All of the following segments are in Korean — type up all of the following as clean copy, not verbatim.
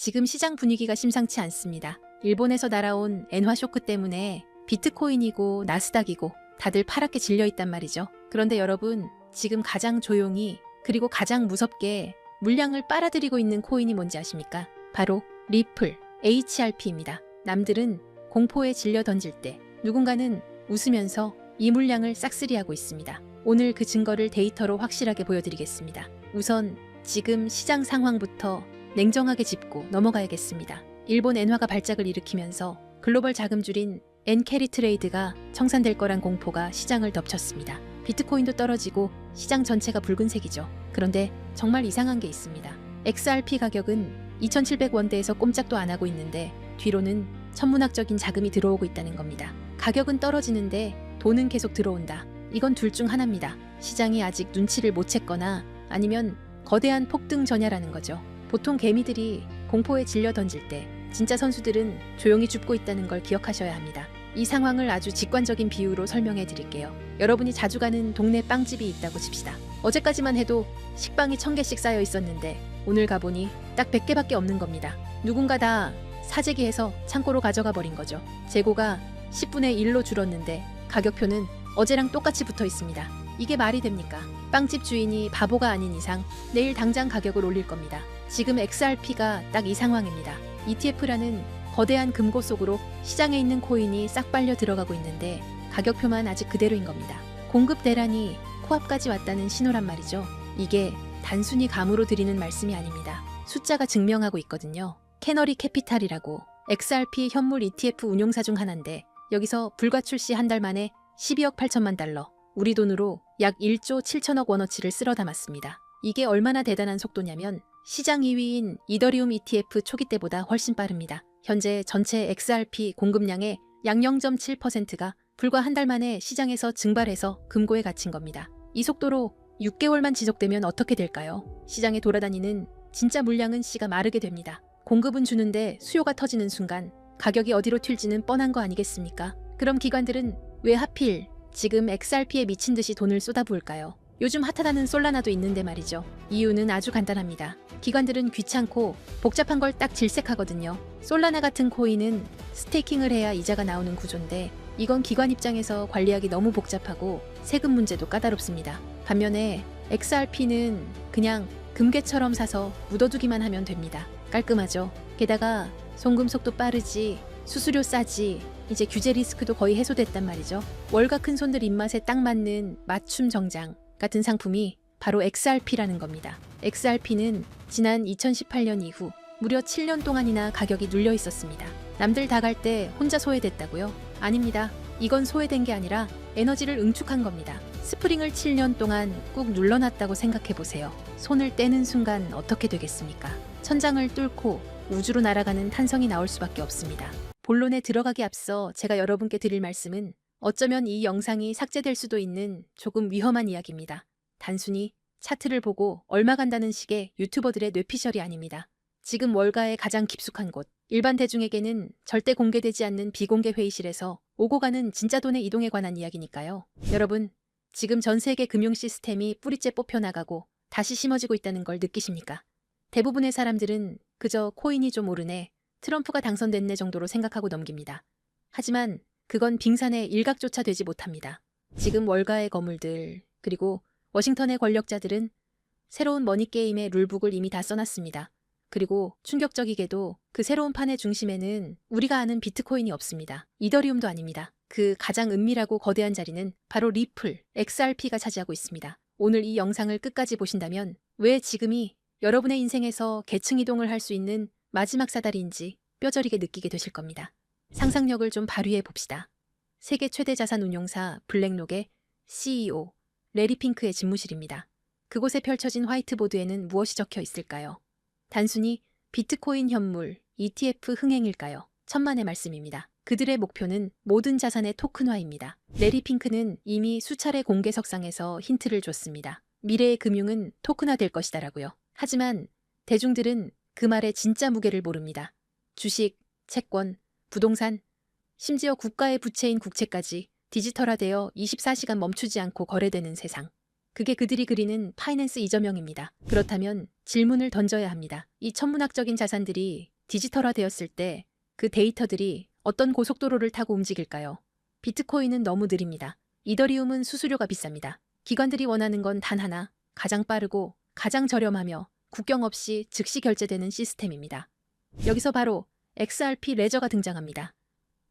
지금 시장 분위기가 심상치 않습니다. 일본에서 날아온 엔화 쇼크 때문에 비트코인이고 나스닥이고 다들 파랗게 질려있단 말이죠. 그런데 여러분, 지금 가장 조용히 그리고 가장 무섭게 물량을 빨아들이고 있는 코인이 뭔지 아십니까? 바로 리플, HRP입니다. 남들은 공포에 질려 던질 때 누군가는 웃으면서 이 물량을 싹쓸이하고 있습니다. 오늘 그 증거를 데이터로 확실하게 보여드리겠습니다. 우선 지금 시장 상황부터 냉정하게 짚고 넘어가야겠습니다. 일본 엔화가 발작을 일으키면서 글로벌 자금줄인 엔캐리 트레이드가 청산될 거란 공포가 시장을 덮쳤습니다. 비트코인도 떨어지고 시장 전체가 붉은색이죠. 그런데 정말 이상한 게 있습니다. XRP 가격은 2,700원대에서 꼼짝도 안 하고 있는데 뒤로는 천문학적인 자금이 들어오고 있다는 겁니다. 가격은 떨어지는데 돈은 계속 들어온다. 이건 둘 중 하나입니다. 시장이 아직 눈치를 못 챘거나 아니면 거대한 폭등 전야라는 거죠. 보통 개미들이 공포에 질려 던질 때 진짜 선수들은 조용히 죽고 있다는 걸 기억하셔야 합니다. 이 상황을 아주 직관적인 비유로 설명해 드릴게요. 여러분이 자주 가는 동네 빵집이 있다고 칩시다. 어제까지만 해도 식빵이 1000개씩 쌓여 있었는데 오늘 가보니 딱 100개밖에 없는 겁니다. 누군가 다 사재기해서 창고로 가져가 버린 거죠. 재고가 10분의 1로 줄었는데 가격표는 어제랑 똑같이 붙어 있습니다. 이게 말이 됩니까? 빵집 주인이 바보가 아닌 이상 내일 당장 가격을 올릴 겁니다. 지금 XRP가 딱 이 상황입니다. ETF라는 거대한 금고 속으로 시장에 있는 코인이 싹 빨려 들어가고 있는데 가격표만 아직 그대로인 겁니다. 공급 대란이 코앞까지 왔다는 신호란 말이죠. 이게 단순히 감으로 드리는 말씀이 아닙니다. 숫자가 증명하고 있거든요. 캐너리 캐피탈이라고 XRP 현물 ETF 운용사 중 하나인데 여기서 불과 출시 한 달 만에 12억 8천만 달러, 우리 돈으로 약 1조 7천억 원어치를 쓸어 담았습니다. 이게 얼마나 대단한 속도냐면 시장 2위인 이더리움 ETF 초기 때보다 훨씬 빠릅니다. 현재 전체 XRP 공급량의 약 0.7%가 불과 한 달 만에 시장에서 증발해서 금고에 갇힌 겁니다. 이 속도로 6개월만 지속되면 어떻게 될까요? 시장에 돌아다니는 진짜 물량은 씨가 마르게 됩니다. 공급은 주는데 수요가 터지는 순간 가격이 어디로 튈지는 뻔한 거 아니겠습니까? 그럼 기관들은 왜 하필 지금 XRP에 미친 듯이 돈을 쏟아부을까요? 요즘 핫하다는 솔라나도 있는데 말이죠. 이유는 아주 간단합니다. 기관들은 귀찮고 복잡한 걸 딱 질색하거든요. 솔라나 같은 코인은 스테이킹을 해야 이자가 나오는 구조인데 이건 기관 입장에서 관리하기 너무 복잡하고 세금 문제도 까다롭습니다. 반면에 XRP는 그냥 금괴처럼 사서 묻어두기만 하면 됩니다. 깔끔하죠. 게다가 송금 속도 빠르지, 수수료 싸지, 이제 규제 리스크도 거의 해소됐단 말이죠. 월가 큰 손들 입맛에 딱 맞는 맞춤 정장 같은 상품이 바로 XRP라는 겁니다. XRP는 지난 2018년 이후 무려 7년 동안이나 가격이 눌려 있었습니다. 남들 다 갈 때 혼자 소외됐다고요? 아닙니다. 이건 소외된 게 아니라 에너지를 응축한 겁니다. 스프링을 7년 동안 꾹 눌러놨다고 생각해보세요. 손을 떼는 순간 어떻게 되겠습니까? 천장을 뚫고 우주로 날아가는 탄성이 나올 수밖에 없습니다. 본론에 들어가기 앞서 제가 여러분께 드릴 말씀은 어쩌면 이 영상이 삭제될 수도 있는 조금 위험한 이야기입니다. 단순히 차트를 보고 얼마 간다는 식의 유튜버들의 뇌피셜이 아닙니다. 지금 월가의 가장 깊숙한 곳, 일반 대중에게는 절대 공개되지 않는 비공개 회의실에서 오고 가는 진짜 돈의 이동에 관한 이야기니까요. 여러분, 지금 전 세계 금융 시스템이 뿌리째 뽑혀나가고 다시 심어지고 있다는 걸 느끼십니까? 대부분의 사람들은 그저 코인이 좀 오르네, 트럼프가 당선됐네 정도로 생각하고 넘깁니다. 하지만 그건 빙산의 일각조차 되지 못합니다. 지금 월가의 거물들, 그리고 워싱턴의 권력자들은 새로운 머니게임의 룰북을 이미 다 써놨습니다. 그리고 충격적이게도 그 새로운 판의 중심에는 우리가 아는 비트코인이 없습니다. 이더리움도 아닙니다. 그 가장 은밀하고 거대한 자리는 바로 리플, XRP가 차지하고 있습니다. 오늘 이 영상을 끝까지 보신다면 왜 지금이 여러분의 인생에서 계층 이동을 할 수 있는 마지막 사다리인지 뼈저리게 느끼게 되실 겁니다. 상상력을 좀 발휘해 봅시다. 세계 최대 자산 운용사 블랙록의 CEO 레리 핑크의 집무실입니다. 그곳에 펼쳐진 화이트보드에는 무엇이 적혀 있을까요? 단순히 비트코인 현물, ETF 흥행일까요? 천만의 말씀입니다. 그들의 목표는 모든 자산의 토큰화입니다. 레리 핑크는 이미 수차례 공개석상에서 힌트를 줬습니다. 미래의 금융은 토큰화될 것이다라고요. 하지만 대중들은 그 말의 진짜 무게를 모릅니다. 주식, 채권, 부동산, 심지어 국가의 부채인 국채까지 디지털화되어 24시간 멈추지 않고 거래되는 세상. 그게 그들이 그리는 파이낸스 이점형입니다. 그렇다면 질문을 던져야 합니다. 이 천문학적인 자산들이 디지털화되었을 때 그 데이터들이 어떤 고속도로를 타고 움직일까요? 비트코인은 너무 느립니다. 이더리움은 수수료가 비쌉니다. 기관들이 원하는 건 단 하나, 가장 빠르고 가장 저렴하며 국경 없이 즉시 결제되는 시스템입니다. 여기서 바로 XRP 레저가 등장합니다.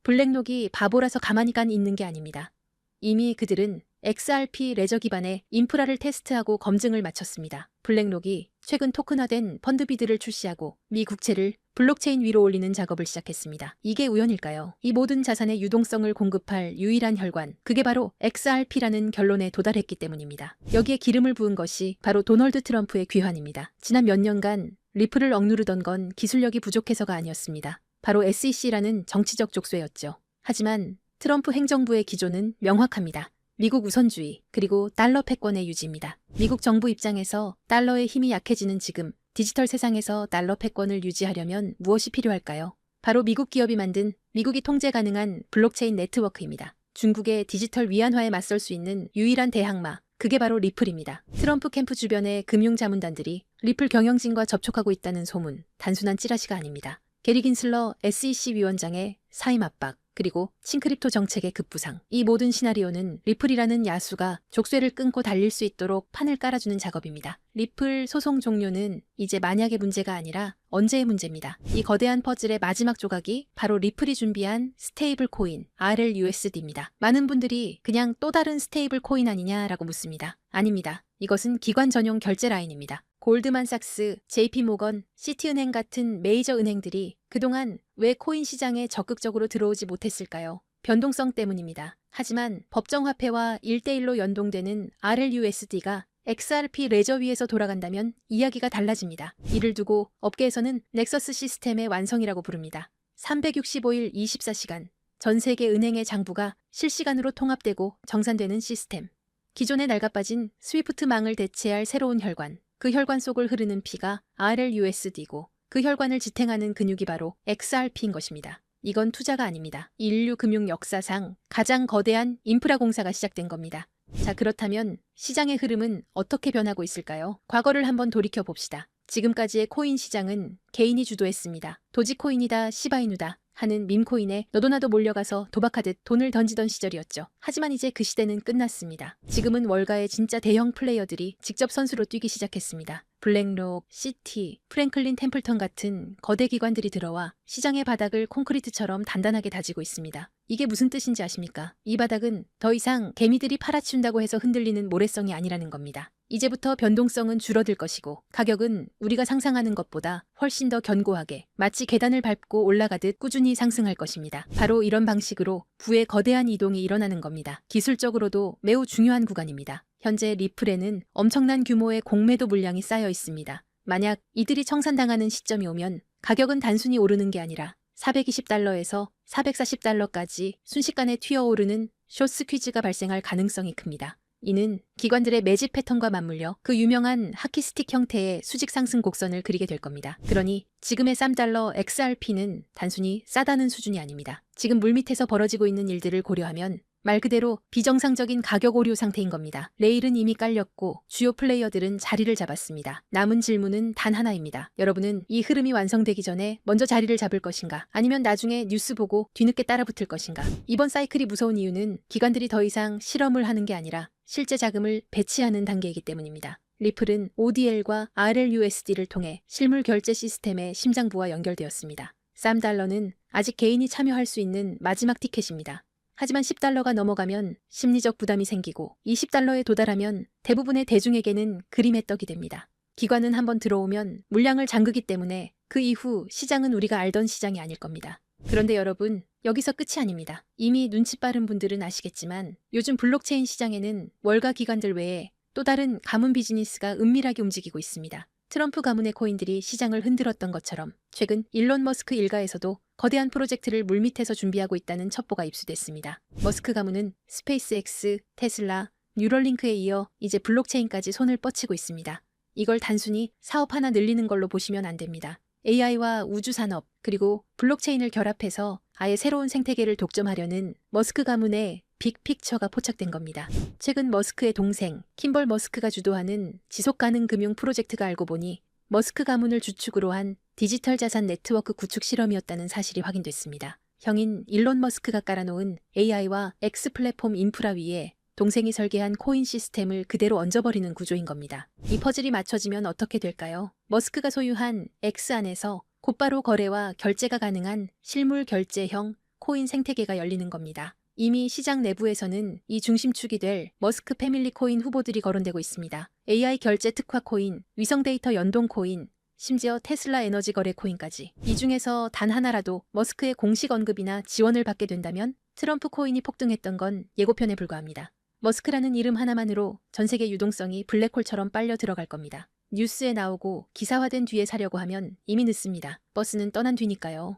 블랙록이 바보라서 가만히 있는 게 아닙니다. 이미 그들은 XRP 레저 기반의 인프라를 테스트하고 검증을 마쳤습니다. 블랙록이 최근 토큰화된 펀드비드를 출시하고 미 국채를 블록체인 위로 올리는 작업을 시작했습니다. 이게 우연일까요? 이 모든 자산의 유동성을 공급할 유일한 혈관, 그게 바로 XRP라는 결론에 도달했기 때문입니다. 여기에 기름을 부은 것이 바로 도널드 트럼프의 귀환입니다. 지난 몇 년간 리플을 억누르던 건 기술력이 부족해서가 아니었습니다. 바로 SEC라는 정치적 족쇄였죠. 하지만 트럼프 행정부의 기조는 명확합니다. 미국 우선주의, 그리고 달러 패권의 유지입니다. 미국 정부 입장에서 달러의 힘이 약해지는 지금 디지털 세상에서 달러 패권을 유지하려면 무엇이 필요할까요? 바로 미국 기업이 만든 미국이 통제 가능한 블록체인 네트워크입니다. 중국의 디지털 위안화에 맞설 수 있는 유일한 대항마, 그게 바로 리플입니다. 트럼프 캠프 주변의 금융자문단들이 리플 경영진과 접촉하고 있다는 소문, 단순한 찌라시가 아닙니다. 게리 긴슬러 SEC 위원장의 사임 압박, 그리고 싱크립토 정책의 급부상. 이 모든 시나리오는 리플이라는 야수가 족쇄를 끊고 달릴 수 있도록 판을 깔아주는 작업입니다. 리플 소송 종료는 이제 만약의 문제가 아니라 언제의 문제입니다. 이 거대한 퍼즐의 마지막 조각이 바로 리플이 준비한 스테이블 코인 RLUSD입니다. 많은 분들이 그냥 또 다른 스테이블 코인 아니냐라고 묻습니다. 아닙니다. 이것은 기관 전용 결제 라인입니다. 골드만삭스, JP모건, 시티은행 같은 메이저 은행들이 그동안 왜 코인 시장에 적극적으로 들어오지 못했을까요? 변동성 때문입니다. 하지만 법정화폐와 1대1로 연동되는 RLUSD가 XRP 레저 위에서 돌아간다면 이야기가 달라집니다. 이를 두고 업계에서는 넥서스 시스템의 완성이라고 부릅니다. 365일 24시간, 전 세계 은행의 장부가 실시간으로 통합되고 정산되는 시스템. 기존에 낡아빠진 스위프트망을 대체할 새로운 혈관. 그 혈관 속을 흐르는 피가 RLUSD고 그 혈관을 지탱하는 근육이 바로 XRP인 것입니다. 이건 투자가 아닙니다. 인류 금융 역사상 가장 거대한 인프라 공사가 시작된 겁니다. 자, 그렇다면 시장의 흐름은 어떻게 변하고 있을까요? 과거를 한번 돌이켜 봅시다. 지금까지의 코인 시장은 개인이 주도했습니다. 도지코인이다, 시바이누다 하는 밈코인에 너도 나도 몰려가서 도박하듯 돈을 던지던 시절이었죠. 하지만 이제 그 시대는 끝났습니다. 지금은 월가의 진짜 대형 플레이어들이 직접 선수로 뛰기 시작했습니다. 블랙록, 시티, 프랭클린 템플턴 같은 거대 기관들이 들어와 시장의 바닥을 콘크리트처럼 단단하게 다지고 있습니다. 이게 무슨 뜻인지 아십니까? 이 바닥은 더 이상 개미들이 팔아치운다고 해서 흔들리는 모래성이 아니라는 겁니다. 이제부터 변동성은 줄어들 것이고 가격은 우리가 상상하는 것보다 훨씬 더 견고하게 마치 계단을 밟고 올라가듯 꾸준히 상승할 것입니다. 바로 이런 방식으로 부의 거대한 이동이 일어나는 겁니다. 기술적으로도 매우 중요한 구간입니다. 현재 리플에는 엄청난 규모의 공매도 물량이 쌓여 있습니다. 만약 이들이 청산당하는 시점이 오면 가격은 단순히 오르는 게 아니라 420달러에서 440달러까지 순식간에 튀어오르는 숏스퀴즈가 발생할 가능성이 큽니다. 이는 기관들의 매집 패턴과 맞물려 그 유명한 하키스틱 형태의 수직 상승 곡선을 그리게 될 겁니다. 그러니 지금의 $3 XRP는 단순히 싸다는 수준이 아닙니다. 지금 물밑에서 벌어지고 있는 일들을 고려하면 말 그대로 비정상적인 가격 오류 상태인 겁니다. 레일은 이미 깔렸고 주요 플레이어들은 자리를 잡았습니다. 남은 질문은 단 하나입니다. 여러분은 이 흐름이 완성되기 전에 먼저 자리를 잡을 것인가? 아니면 나중에 뉴스 보고 뒤늦게 따라붙을 것인가? 이번 사이클이 무서운 이유는 기관들이 더 이상 실험을 하는 게 아니라 실제 자금을 배치하는 단계이기 때문입니다. 리플은 ODL과 RLUSD를 통해 실물 결제 시스템의 심장부와 연결되었습니다. $3는 아직 개인이 참여할 수 있는 마지막 티켓입니다. 하지만 $10가 넘어가면 심리적 부담이 생기고 $20에 도달하면 대부분의 대중에게는 그림의 떡이 됩니다. 기관은 한번 들어오면 물량을 잠그기 때문에 그 이후 시장은 우리가 알던 시장이 아닐 겁니다. 그런데 여러분, 여기서 끝이 아닙니다. 이미 눈치 빠른 분들은 아시겠지만 요즘 블록체인 시장에는 월가 기관들 외에 또 다른 가문 비즈니스가 은밀하게 움직이고 있습니다. 트럼프 가문의 코인들이 시장을 흔들었던 것처럼 최근 일론 머스크 일가에서도 거대한 프로젝트를 물밑에서 준비하고 있다는 첩보가 입수됐습니다. 머스크 가문은 스페이스X, 테슬라, 뉴럴링크에 이어 이제 블록체인까지 손을 뻗치고 있습니다. 이걸 단순히 사업 하나 늘리는 걸로 보시면 안 됩니다. AI와 우주산업, 그리고 블록체인을 결합해서 아예 새로운 생태계를 독점하려는 머스크 가문의 빅픽처가 포착된 겁니다. 최근 머스크의 동생 킴벌 머스크가 주도하는 지속가능 금융 프로젝트가 알고 보니 머스크 가문을 주축으로 한 디지털 자산 네트워크 구축 실험이었다는 사실이 확인됐습니다. 형인 일론 머스크가 깔아놓은 AI와 X 플랫폼 인프라 위에 동생이 설계한 코인 시스템을 그대로 얹어버리는 구조인 겁니다. 이 퍼즐이 맞춰지면 어떻게 될까요? 머스크가 소유한 X 안에서 곧바로 거래와 결제가 가능한 실물 결제형 코인 생태계가 열리는 겁니다. 이미 시장 내부에서는 이 중심축이 될 머스크 패밀리 코인 후보들이 거론되고 있습니다. AI 결제 특화 코인, 위성 데이터 연동 코인, 심지어 테슬라 에너지 거래 코인까지. 이 중에서 단 하나라도 머스크의 공식 언급이나 지원을 받게 된다면 트럼프 코인이 폭등했던 건 예고편에 불과합니다. 머스크라는 이름 하나만으로 전 세계 유동성이 블랙홀처럼 빨려 들어갈 겁니다. 뉴스에 나오고 기사화된 뒤에 사려고 하면 이미 늦습니다. 버스는 떠난 뒤니까요.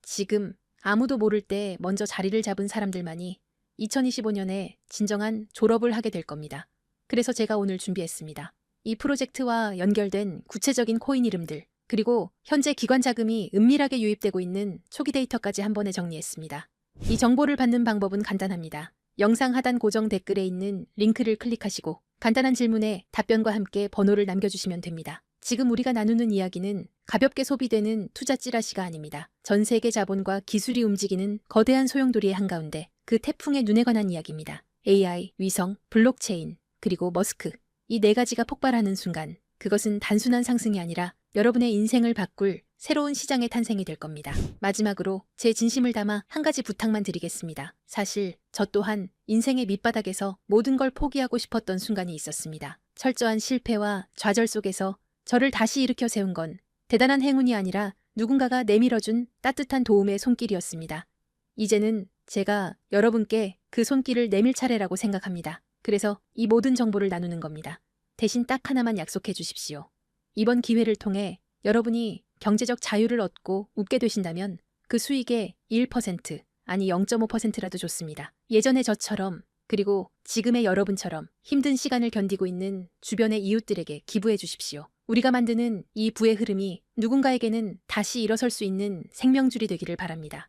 지금 아무도 모를 때 먼저 자리를 잡은 사람들만이 2025년에 진정한 졸업을 하게 될 겁니다. 그래서 제가 오늘 준비했습니다. 이 프로젝트와 연결된 구체적인 코인 이름들, 그리고 현재 기관 자금이 은밀하게 유입되고 있는 초기 데이터까지 한 번에 정리했습니다. 이 정보를 받는 방법은 간단합니다. 영상 하단 고정 댓글에 있는 링크를 클릭하시고 간단한 질문에 답변과 함께 번호를 남겨주시면 됩니다. 지금 우리가 나누는 이야기는 가볍게 소비되는 투자 찌라시가 아닙니다. 전 세계 자본과 기술이 움직이는 거대한 소용돌이의 한가운데 그 태풍의 눈에 관한 이야기입니다. AI, 위성, 블록체인, 그리고 머스크. 이 네 가지가 폭발하는 순간 그것은 단순한 상승이 아니라 여러분의 인생을 바꿀 새로운 시장의 탄생이 될 겁니다. 마지막으로 제 진심을 담아 한 가지 부탁만 드리겠습니다. 사실 저 또한 인생의 밑바닥에서 모든 걸 포기하고 싶었던 순간이 있었습니다. 철저한 실패와 좌절 속에서 저를 다시 일으켜 세운 건 대단한 행운이 아니라 누군가가 내밀어준 따뜻한 도움의 손길이었습니다. 이제는 제가 여러분께 그 손길을 내밀 차례라고 생각합니다. 그래서 이 모든 정보를 나누는 겁니다. 대신 딱 하나만 약속해 주십시오. 이번 기회를 통해 여러분이 경제적 자유를 얻고 웃게 되신다면 그 수익의 1% 아니 0.5%라도 좋습니다. 예전의 저처럼 그리고 지금의 여러분처럼 힘든 시간을 견디고 있는 주변의 이웃들에게 기부해 주십시오. 우리가 만드는 이 부의 흐름이 누군가에게는 다시 일어설 수 있는 생명줄이 되기를 바랍니다.